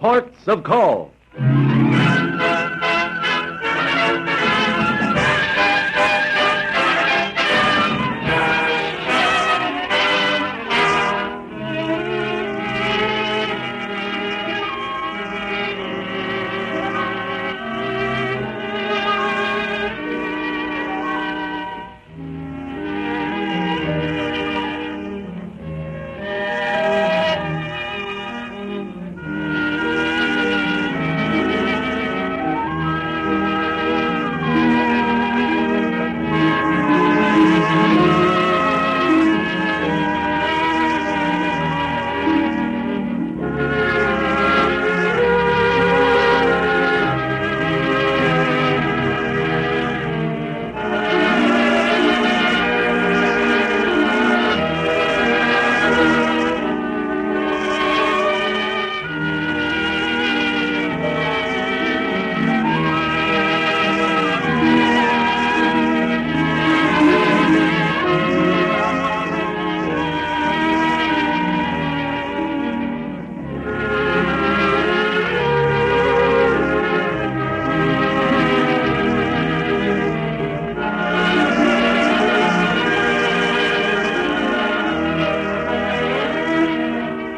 Ports of Call.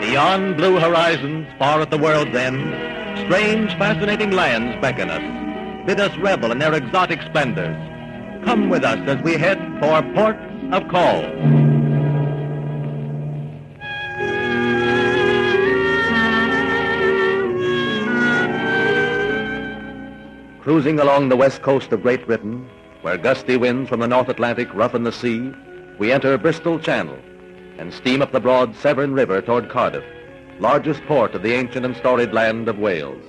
Beyond blue horizons, far at the world's end, strange, fascinating lands beckon us, bid us revel in their exotic splendors. Come with us as we head for Ports of Call. Cruising along the west coast of Great Britain, where gusty winds from the North Atlantic roughen the sea, we enter Bristol Channel and steam up the broad Severn River toward Cardiff, largest port of the ancient and storied land of Wales.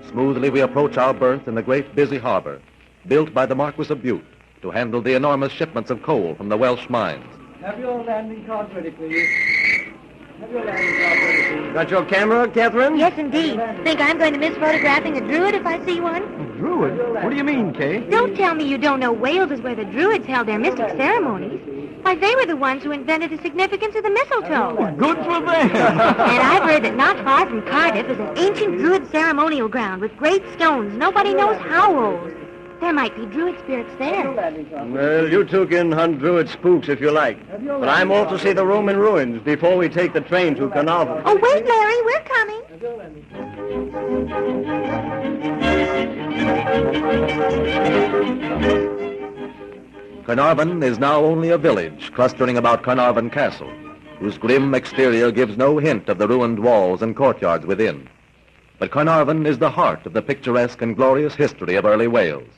Smoothly we approach our berth in the great busy harbor, built by the Marquis of Bute to handle the enormous shipments of coal from the Welsh mines. Have your landing cards ready, please. Have your landing cards ready, please. Got your camera, Catherine? Yes, indeed. Think I'm going to miss photographing a druid if I see one? A druid? What do you mean, Kay? Don't tell me you don't know Wales is where the druids held their mystic ceremonies. Why, they were the ones who invented the significance of the mistletoe. Good for them. And I've heard that not far from Cardiff is an ancient druid ceremonial ground with great stones nobody knows how old. There might be druid spirits there. Well, you two can hunt druid spooks if you like. But I'm off to see the Roman ruins before we take the train to Carnarvon. Oh, wait, Larry, we're coming. Carnarvon is now only a village clustering about Carnarvon Castle, whose grim exterior gives no hint of the ruined walls and courtyards within. But Carnarvon is the heart of the picturesque and glorious history of early Wales.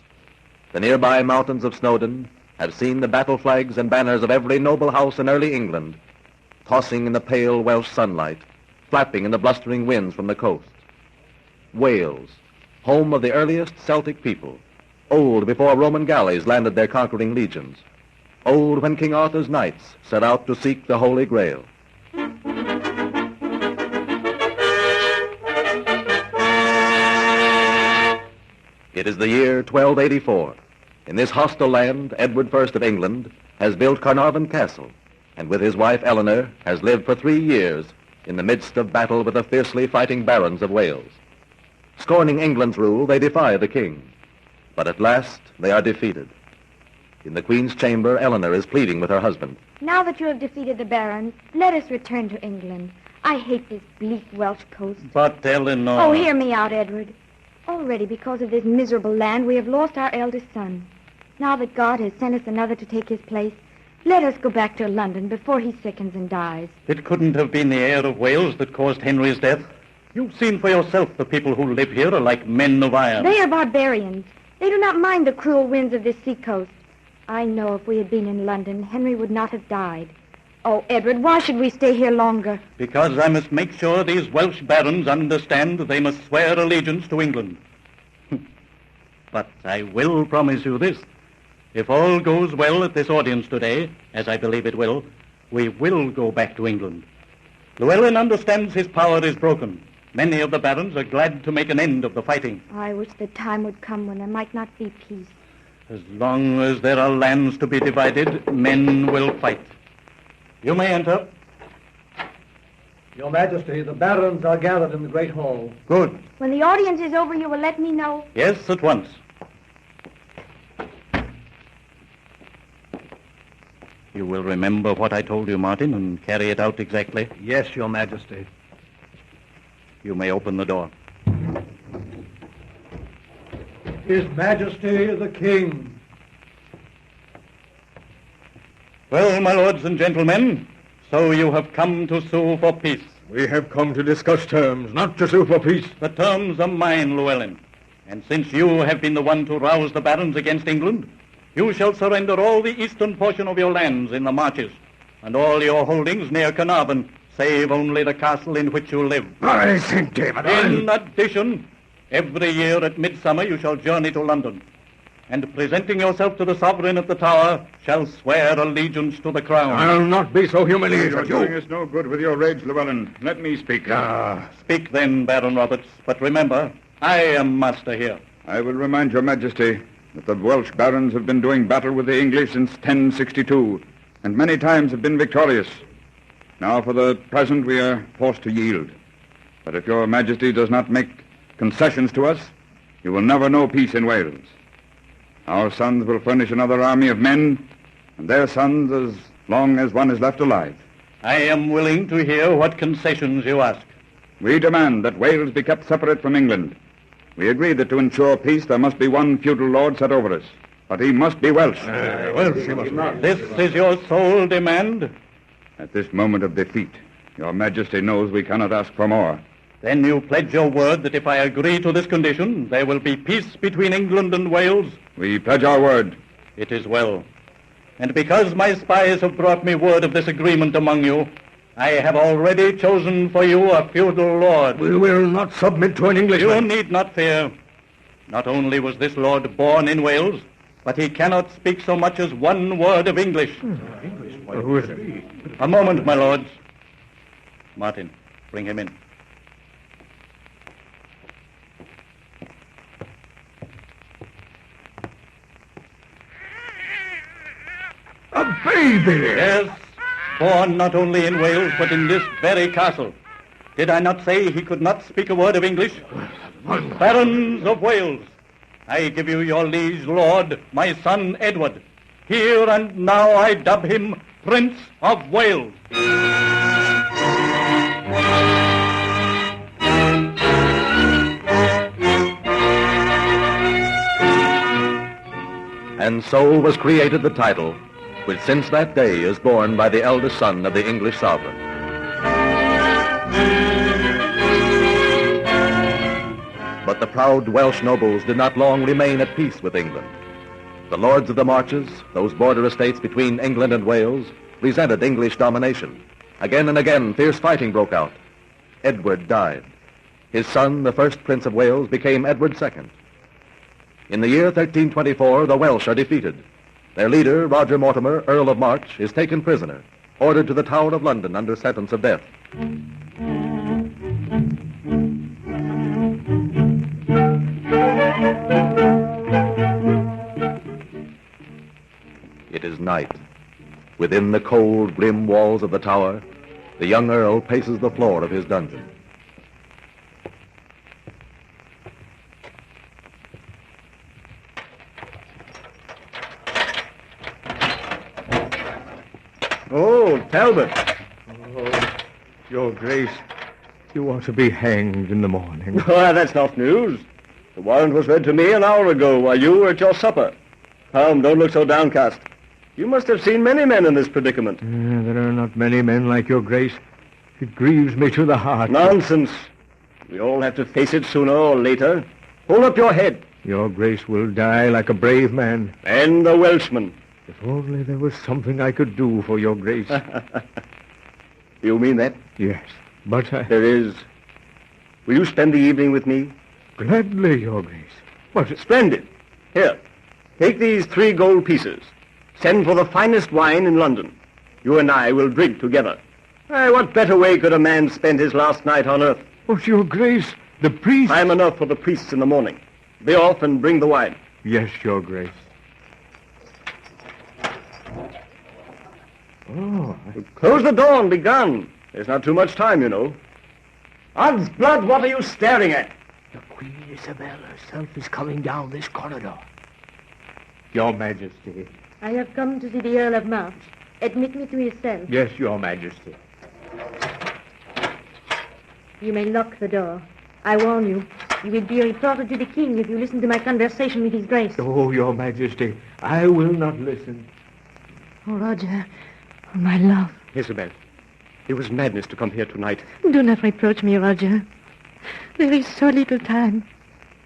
The nearby mountains of Snowdon have seen the battle flags and banners of every noble house in early England, tossing in the pale Welsh sunlight, flapping in the blustering winds from the coast. Wales, home of the earliest Celtic people, old before Roman galleys landed their conquering legions, old when King Arthur's knights set out to seek the Holy Grail. It is the year 1284. In this hostile land, Edward I of England has built Carnarvon Castle, and with his wife Eleanor has lived for 3 years in the midst of battle with the fiercely fighting barons of Wales. Scorning England's rule, they defy the king. But at last, they are defeated. In the Queen's chamber, Eleanor is pleading with her husband. Now that you have defeated the barons, let us return to England. I hate this bleak Welsh coast. But, Eleanor... Oh, hear me out, Edward. Already, because of this miserable land, we have lost our eldest son. Now that God has sent us another to take his place, let us go back to London before he sickens and dies. It couldn't have been the heir of Wales that caused Henry's death. You've seen for yourself the people who live here are like men of iron. They are barbarians. They do not mind the cruel winds of this seacoast. I know if we had been in London, Henry would not have died. Oh, Edward, why should we stay here longer? Because I must make sure these Welsh barons understand they must swear allegiance to England. But I will promise you this. If all goes well at this audience today, as I believe it will, we will go back to England. Llewellyn understands his power is broken. Many of the barons are glad to make an end of the fighting. I wish the time would come when there might not be peace. As long as there are lands to be divided, men will fight. You may enter. Your Majesty, the barons are gathered in the great hall. Good. When the audience is over, you will let me know. Yes, at once. You will remember what I told you, Martin, and carry it out exactly? Yes, Your Majesty. You may open the door. His Majesty the King. Well, my lords and gentlemen, so you have come to sue for peace. We have come to discuss terms, not to sue for peace. The terms are mine, Llewellyn. And since you have been the one to rouse the barons against England, you shall surrender all the eastern portion of your lands in the marches, and all your holdings near Carnarvon, save only the castle in which you live. By St. David, In addition, every year at midsummer you shall journey to London, and presenting yourself to the sovereign at the Tower, shall swear allegiance to the crown. I'll not be so humiliated. You're doing us no good with your rage, Llewellyn. Let me speak. Speak then, Baron Roberts, but remember, I am master here. I will remind your Majesty that the Welsh barons have been doing battle with the English since 1062, and many times have been victorious. Now, for the present, we are forced to yield. But if your Majesty does not make concessions to us, you will never know peace in Wales. Our sons will furnish another army of men, and their sons as long as one is left alive. I am willing to hear what concessions you ask. We demand that Wales be kept separate from England. We agree that to ensure peace there must be one feudal lord set over us, but he must be Welsh. Welsh, he must not. This is your sole demand? At this moment of defeat, your Majesty knows we cannot ask for more. Then you pledge your word that if I agree to this condition, there will be peace between England and Wales? We pledge our word. It is well. And because my spies have brought me word of this agreement among you, I have already chosen for you a feudal lord. We will not submit to an Englishman. You need not fear. Not only was this lord born in Wales, but he cannot speak so much as one word of English. Who is it? A moment, my lords. Martin, bring him in. A baby! Yes, born not only in Wales, but in this very castle. Did I not say he could not speak a word of English? Barons of Wales, I give you your liege lord, my son Edward. Here and now I dub him Prince of Wales. And so was created the title, which since that day is borne by the eldest son of the English sovereign. But the proud Welsh nobles did not long remain at peace with England. The lords of the marches, those border estates between England and Wales, resented English domination. Again and again, fierce fighting broke out. Edward died. His son, the first Prince of Wales, became Edward II. In the year 1324, the Welsh are defeated. Their leader, Roger Mortimer, Earl of March, is taken prisoner, ordered to the Tower of London under sentence of death. It is night. Within the cold, grim walls of the tower, the young Earl paces the floor of his dungeon. Oh, Talbot. Oh, Your Grace, you are to be hanged in the morning. Why, that's not news. The warrant was read to me an hour ago while you were at your supper. Come, don't look so downcast. You must have seen many men in this predicament. There are not many men like Your Grace. It grieves me to the heart. Nonsense. We all have to face it sooner or later. Hold up your head. Your Grace will die like a brave man. And the Welshman. If only there was something I could do for Your Grace. You mean that? Yes, but There is. Will you spend the evening with me? Gladly, Your Grace. But Splendid. Here, take these 3 gold pieces. Send for the finest wine in London. You and I will drink together. What better way could a man spend his last night on earth? but Your Grace, the priest... Time enough for the priests in the morning. Be off and bring the wine. Yes, Your Grace. Oh, Close the door and be gone. There's not too much time, you know. Odds blood, what are you staring at? The Queen Isabel herself is coming down this corridor. Your Majesty. I have come to see the Earl of March. Admit me to his cell. Yes, Your Majesty. You may lock the door. I warn you, you will be reported to the king if you listen to my conversation with his grace. Oh, Your Majesty, I will not listen. Oh, Roger, oh, my love. Isabel, it was madness to come here tonight. Do not reproach me, Roger. There is so little time.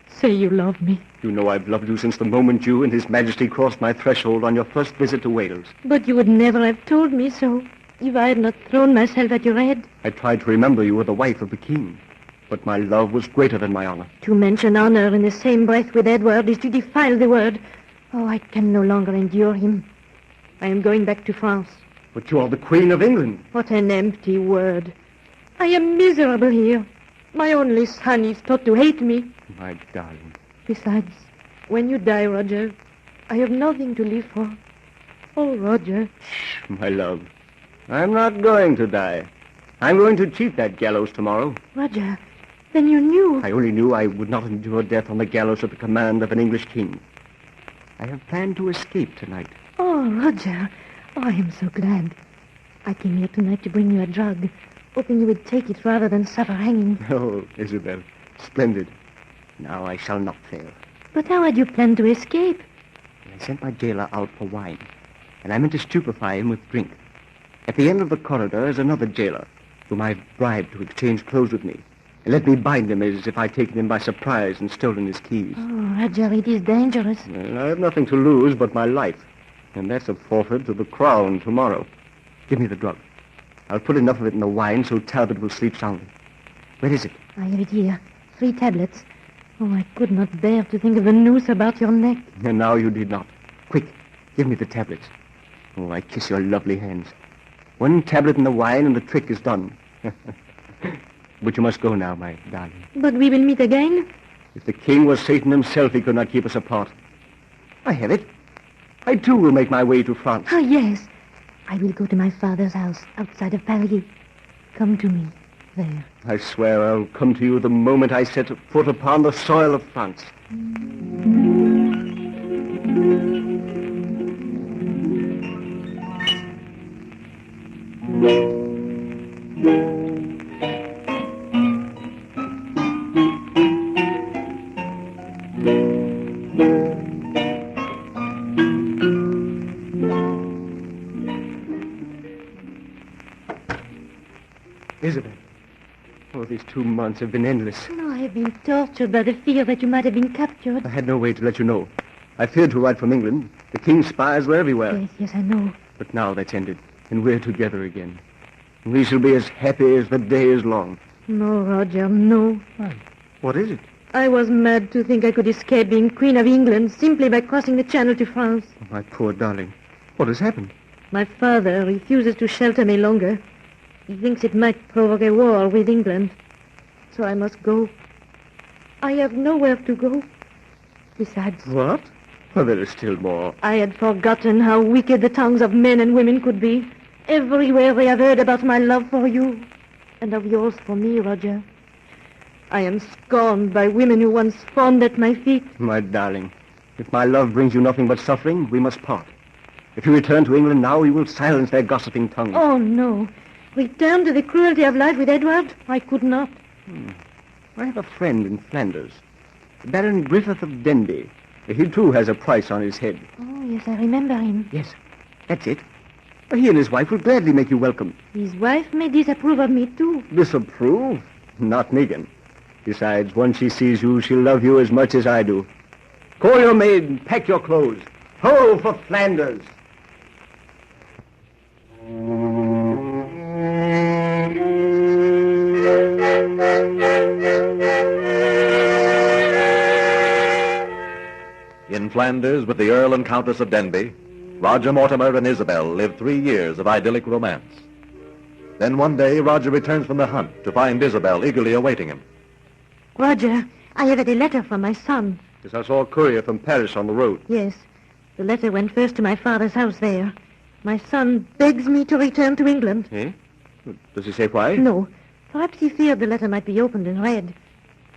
Say you love me. You know I've loved you since the moment you and His Majesty crossed my threshold on your first visit to Wales. But you would never have told me so if I had not thrown myself at your head. I tried to remember you were the wife of the king, but my love was greater than my honor. To mention honor in the same breath with Edward is to defile the word. Oh, I can no longer endure him. I am going back to France. But you are the Queen of England. What an empty word. I am miserable here. My only son is taught to hate me. My darling. Besides, when you die, Roger, I have nothing to live for. Oh, Roger. Shh, my love. I'm not going to die. I'm going to cheat that gallows tomorrow. Roger, then you knew. I only knew I would not endure death on the gallows at the command of an English king. I have planned to escape tonight. Oh, Roger. Oh, I am so glad. I came here tonight to bring you a drug, hoping you would take it rather than suffer hanging. Oh, Isabel, splendid. Now I shall not fail. But how had you planned to escape? I sent my jailer out for wine, and I meant to stupefy him with drink. At the end of the corridor is another jailer, whom I've bribed to exchange clothes with me, and let me bind him as if I'd taken him by surprise and stolen his keys. Oh, Roger, it is dangerous. Well, I have nothing to lose but my life, and that's a forfeit to the crown tomorrow. Give me the drug. I'll put enough of it in the wine so Talbot will sleep soundly. Where is it? I have it here. 3 tablets. Oh, I could not bear to think of the noose about your neck. And now you did not. Quick, give me the tablets. Oh, I kiss your lovely hands. 1 tablet in the wine and the trick is done. But you must go now, my darling. But we will meet again? If the king was Satan himself, he could not keep us apart. I have it. I, too, will make my way to France. Oh, yes. I will go to my father's house outside of Paris. Come to me there. I swear I'll come to you the moment I set foot upon the soil of France. Isabel. Oh, these 2 months have been endless. No, I have been tortured by the fear that you might have been captured. I had no way to let you know. I feared to write from England. The king's spies were everywhere. Yes, I know. But now that's ended, and we're together again. We shall be as happy as the day is long. No, Roger, no. What is it? I was mad to think I could escape being Queen of England simply by crossing the Channel to France. Oh, my poor darling. What has happened? My father refuses to shelter me longer. He thinks it might provoke a war with England. So I must go. I have nowhere to go. Besides... What? Oh, there is still more. I had forgotten how wicked the tongues of men and women could be. Everywhere they have heard about my love for you. And of yours for me, Roger. I am scorned by women who once fawned at my feet. My darling, if my love brings you nothing but suffering, we must part. If you return to England now, you will silence their gossiping tongues. Oh, no. Return to the cruelty of life with Edward? I could not. I have a friend in Flanders, Baron Griffith of Denby. He, too, has a price on his head. Oh, yes, I remember him. Yes, that's it. He and his wife will gladly make you welcome. His wife may disapprove of me, too. Disapprove? Not Megan. Besides, once she sees you, she'll love you as much as I do. Call your maid and pack your clothes. Ho for Flanders! In Flanders, with the Earl and Countess of Denby, Roger Mortimer and Isabel lived 3 years of idyllic romance. Then one day, Roger returns from the hunt to find Isabel eagerly awaiting him. Roger, I have had a letter from my son. Yes, I saw a courier from Paris on the road. Yes. The letter went first to my father's house there. My son begs me to return to England. Eh? Does he say why? No. Perhaps he feared the letter might be opened and read.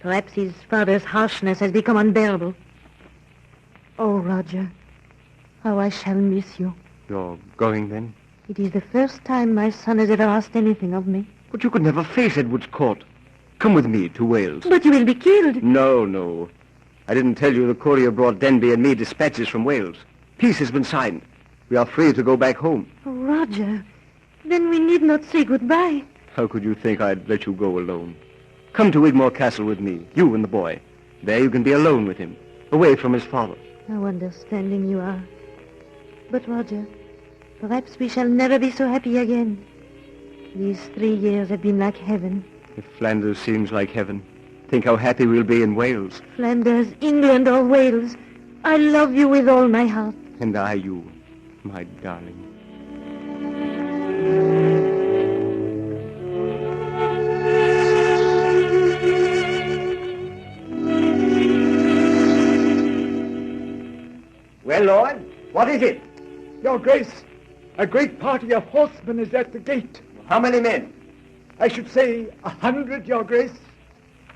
Perhaps his father's harshness has become unbearable. Oh, Roger, how I shall miss you. You're going, then? It is the first time my son has ever asked anything of me. But you could never face Edward's court. Come with me to Wales. But you will be killed. No. I didn't tell you the courier brought Denby and me dispatches from Wales. Peace has been signed. We are free to go back home. Oh, Roger, then we need not say goodbye. How could you think I'd let you go alone? Come to Wigmore Castle with me, you and the boy. There you can be alone with him, away from his father. How understanding you are. But, Roger, perhaps we shall never be so happy again. These 3 years have been like heaven. If Flanders seems like heaven, think how happy we'll be in Wales. Flanders, England, or Wales, I love you with all my heart. And I you, my darling. Well, Lord, what is it? Your Grace, a great party of horsemen is at the gate. How many men? I should say 100, Your Grace.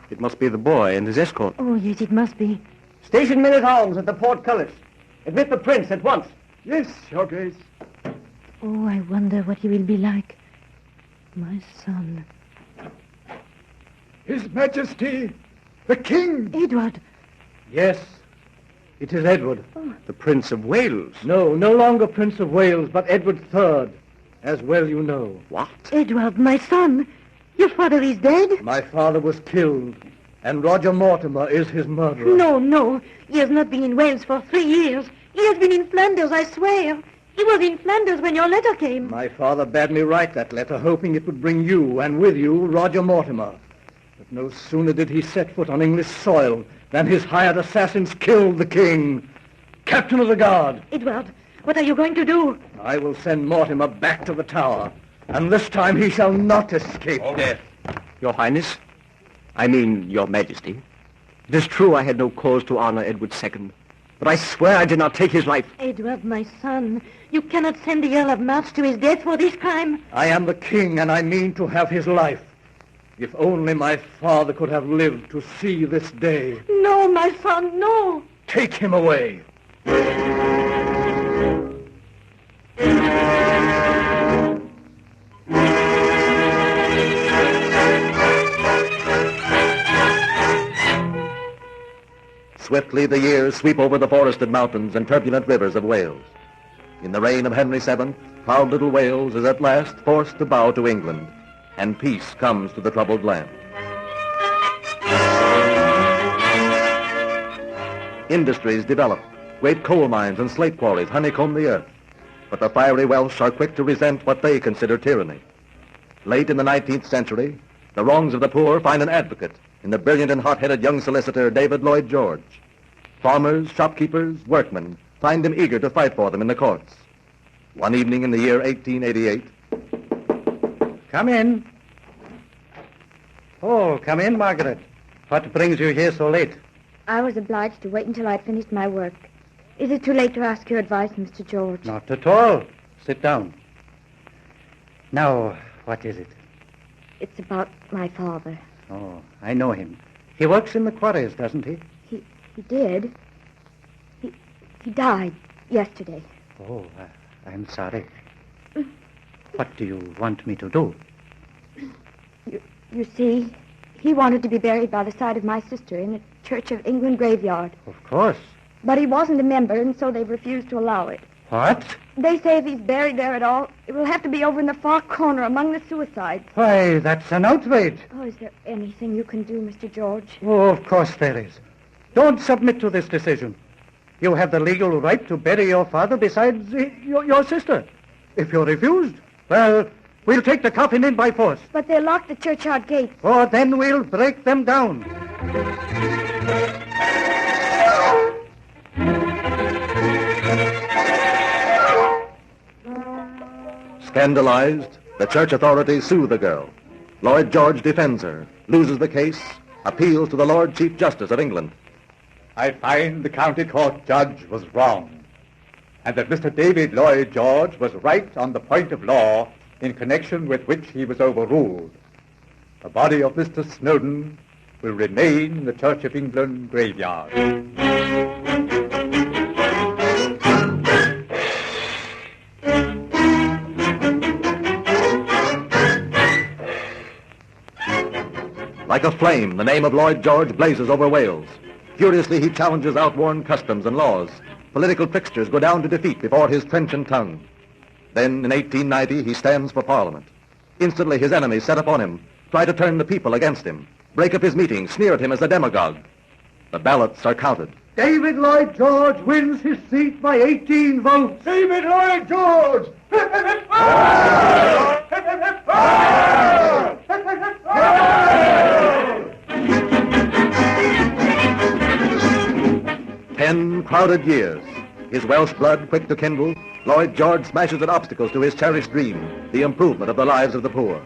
It must be the boy and his escort. Oh, yes, it must be. Station men-at-arms at the portcullis. Admit the prince at once. Yes, Your Grace. Oh, I wonder what he will be like. My son. His Majesty, the King. Edward. Yes, it is Edward. The Prince of Wales. No longer Prince of Wales, but Edward III, as well you know. What? Edward, my son. Your father is dead? My father was killed, and Roger Mortimer is his murderer. No. He has not been in Wales for 3 years. He has been in Flanders, I swear. He was in Flanders when your letter came. My father bade me write that letter, hoping it would bring you, and with you, Roger Mortimer. But no sooner did he set foot on English soil than his hired assassins killed the king. Captain of the guard. Edward, what are you going to do? I will send Mortimer back to the tower, and this time he shall not escape death. Your Highness, I mean your Majesty. It is true I had no cause to honor Edward II, but I swear I did not take his life. Edward, my son, you cannot send the Earl of March to his death for this crime. I am the king, and I mean to have his life. If only my father could have lived to see this day. No, my son, no. Take him away. Swiftly the years sweep over the forested mountains and turbulent rivers of Wales. In the reign of Henry VII, proud little Wales is at last forced to bow to England, and peace comes to the troubled land. Industries develop. Great coal mines and slate quarries honeycomb the earth. But the fiery Welsh are quick to resent what they consider tyranny. Late in the 19th century, the wrongs of the poor find an advocate in the brilliant and hot-headed young solicitor David Lloyd George. Farmers, shopkeepers, workmen find him eager to fight for them in the courts. One evening in the year 1888... Come in. Oh, come in, Margaret. What brings you here so late? I was obliged to wait until I'd finished my work. Is it too late to ask your advice, Mr. George? Not at all. Sit down. Now, what is it? It's about my father. Oh, I know him. He works in the quarries, doesn't he? He did. He died yesterday. Oh, I'm sorry. What do you want me to do? You see, he wanted to be buried by the side of my sister in a Church of England graveyard. Of course. But he wasn't a member, and so they've refused to allow it. What? They say if he's buried there at all, it will have to be over in the far corner among the suicides. Why, that's an outrage. Oh, is there anything you can do, Mr. George? Oh, of course there is. Don't submit to this decision. You have the legal right to bury your father besides your sister. If you're refused, well, we'll take the coffin in by force. But they locked the churchyard gates. Oh, then we'll break them down. Scandalized, the church authorities sue the girl. Lloyd George defends her, loses the case, appeals to the Lord Chief Justice of England. I find the county court judge was wrong, and that Mr. David Lloyd George was right on the point of law in connection with which he was overruled. The body of Mr. Snowden will remain in the Church of England graveyard. Like a flame, the name of Lloyd George blazes over Wales. Furiously, he challenges outworn customs and laws. Political fixtures go down to defeat before his trenchant tongue. Then, in 1890, he stands for Parliament. Instantly, his enemies set upon him, try to turn the people against him, break up his meetings, sneer at him as a demagogue. The ballots are counted. David Lloyd George wins his seat by 18 votes. David Lloyd George! 10 crowded years. His Welsh blood quick to kindle, Lloyd George smashes at obstacles to his cherished dream, the improvement of the lives of the poor.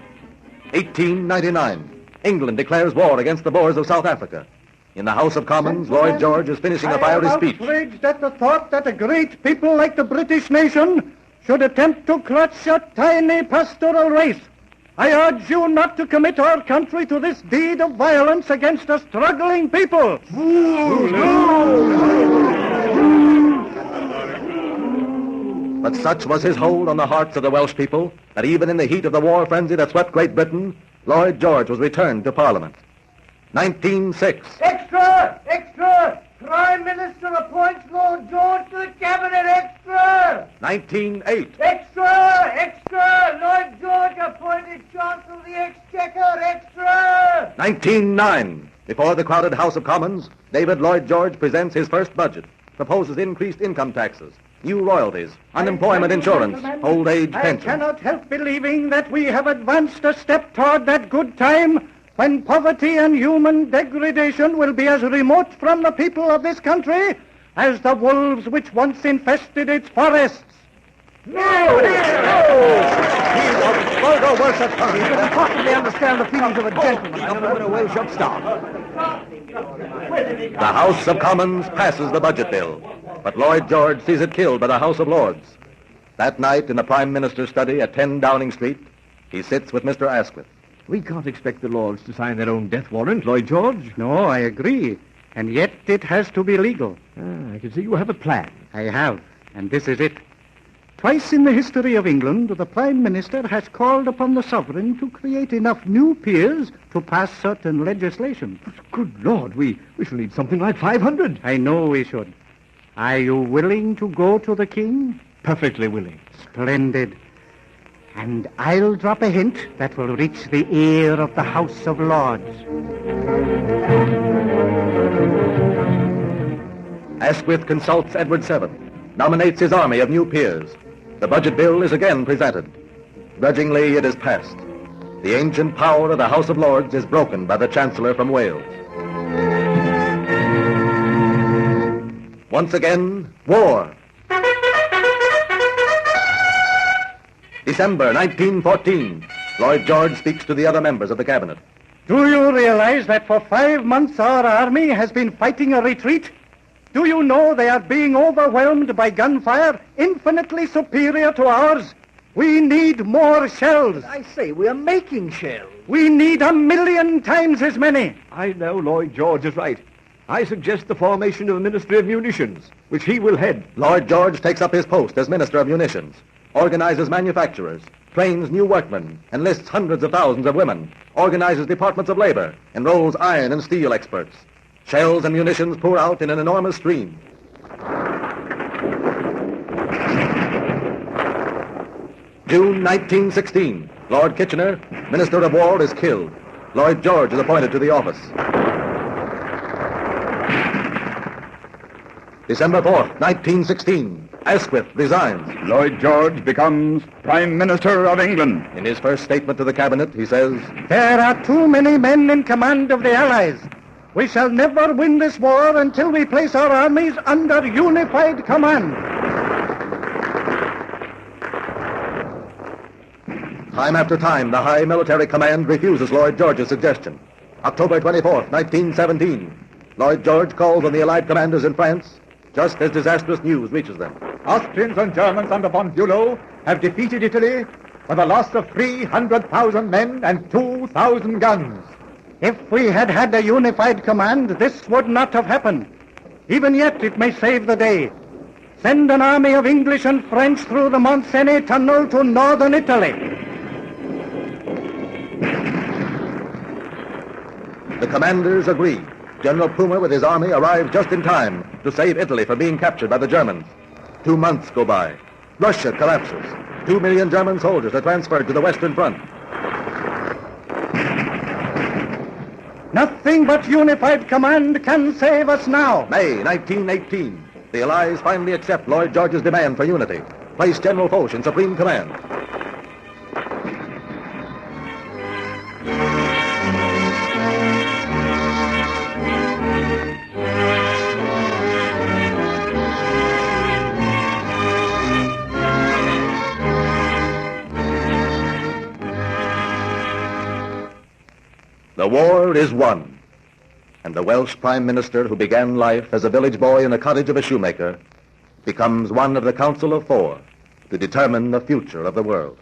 1899. England declares war against the Boers of South Africa. In the House of Commons, Lloyd George is finishing a fiery speech. I am outraged at the thought that a great people like the British nation should attempt to clutch a tiny pastoral race. I urge you not to commit our country to this deed of violence against a struggling people. But such was his hold on the hearts of the Welsh people that even in the heat of the war frenzy that swept Great Britain, Lloyd George was returned to Parliament. 1906. Extra! Extra! Prime Minister appoints Lord George to the Cabinet. Extra! 1908. Extra! Extra! Lloyd George appointed Chancellor of the Exchequer. Extra! 1909. Before the crowded House of Commons, David Lloyd George presents his first budget, proposes increased income taxes, new royalties, unemployment insurance, old age pension. I cannot help believing that we have advanced a step toward that good time when poverty and human degradation will be as remote from the people of this country as the wolves which once infested its forests. No! He's a vulgar Welsh tongue. He couldn't possibly understand the feelings of a gentleman. Nothing but a Welsh upstart. The House of Commons passes the budget bill, but Lloyd George sees it killed by the House of Lords. That night, in the Prime Minister's study at 10 Downing Street, he sits with Mr. Asquith. We can't expect the Lords to sign their own death warrant, Lloyd George. No, I agree. And yet it has to be legal. I can see you have a plan. I have, and this is it. Twice in the history of England, the Prime Minister has called upon the Sovereign to create enough new peers to pass certain legislation. Good Lord, we shall need something like 500. I know we should. Are you willing to go to the King? Perfectly willing. Splendid. And I'll drop a hint that will reach the ear of the House of Lords. Asquith consults Edward VII, nominates his army of new peers. The budget bill is again presented. Grudgingly, it is passed. The ancient power of the House of Lords is broken by the Chancellor from Wales. Once again, war. December 1914. Lloyd George speaks to the other members of the cabinet. Do you realize that for 5 months our army has been fighting a retreat? Do you know they are being overwhelmed by gunfire infinitely superior to ours? We need more shells. I say, we are making shells. We need 1,000,000 times as many. I know Lloyd George is right. I suggest the formation of a Ministry of Munitions, which he will head. Lloyd George takes up his post as Minister of Munitions, organizes manufacturers, trains new workmen, enlists hundreds of thousands of women, organizes departments of labor, enrolls iron and steel experts. Shells and munitions pour out in an enormous stream. June 1916. Lord Kitchener, Minister of War, is killed. Lloyd George is appointed to the office. December 4th, 1916. Asquith resigns. Lloyd George becomes Prime Minister of England. In his first statement to the cabinet, he says, There are too many men in command of the Allies. We shall never win this war until we place our armies under unified command. Time after time, the high military command refuses Lloyd George's suggestion. October 24th, 1917. Lloyd George calls on the Allied commanders in France just as disastrous news reaches them. Austrians and Germans under von Bülow have defeated Italy for the loss of 300,000 men and 2,000 guns. If we had had a unified command, this would not have happened. Even yet, it may save the day. Send an army of English and French through the Mont Cenis tunnel to northern Italy. The commanders agree. General Plumer with his army arrives just in time to save Italy from being captured by the Germans. 2 months go by. Russia collapses. 2 million German soldiers are transferred to the Western Front. Nothing but unified command can save us now. May 1918. The Allies finally accept Lloyd George's demand for unity. Place General Foch in supreme command. The war is won, and the Welsh Prime Minister, who began life as a village boy in the cottage of a shoemaker, becomes one of the Council of Four to determine the future of the world.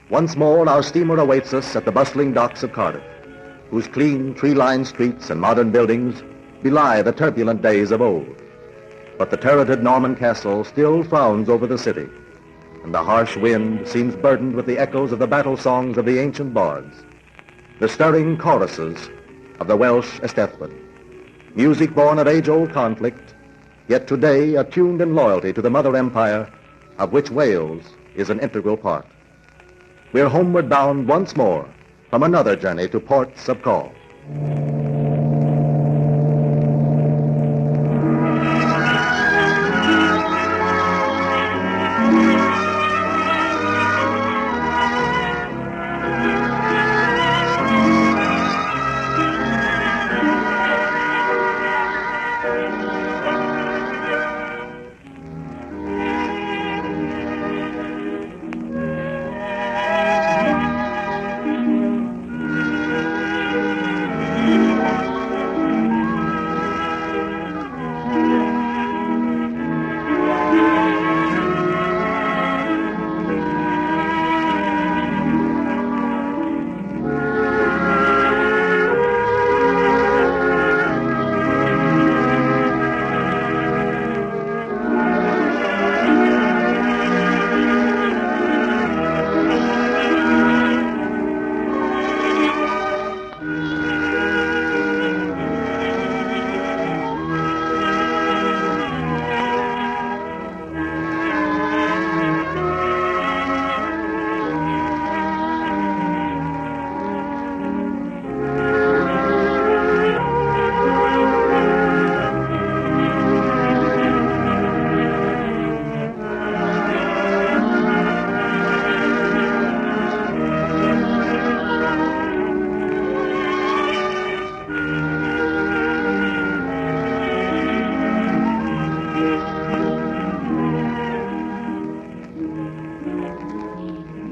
Once more, our steamer awaits us at the bustling docks of Cardiff, whose clean, tree-lined streets and modern buildings belie the turbulent days of old. But the turreted Norman castle still frowns over the city, and the harsh wind seems burdened with the echoes of the battle songs of the ancient bards, the stirring choruses of the Welsh Eisteddfod, music born of age-old conflict, yet today attuned in loyalty to the Mother Empire, of which Wales is an integral part. We're homeward bound once more from another journey to ports of call.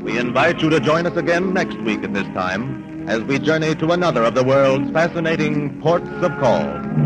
We invite you to join us again next week at this time as we journey to another of the world's fascinating ports of call.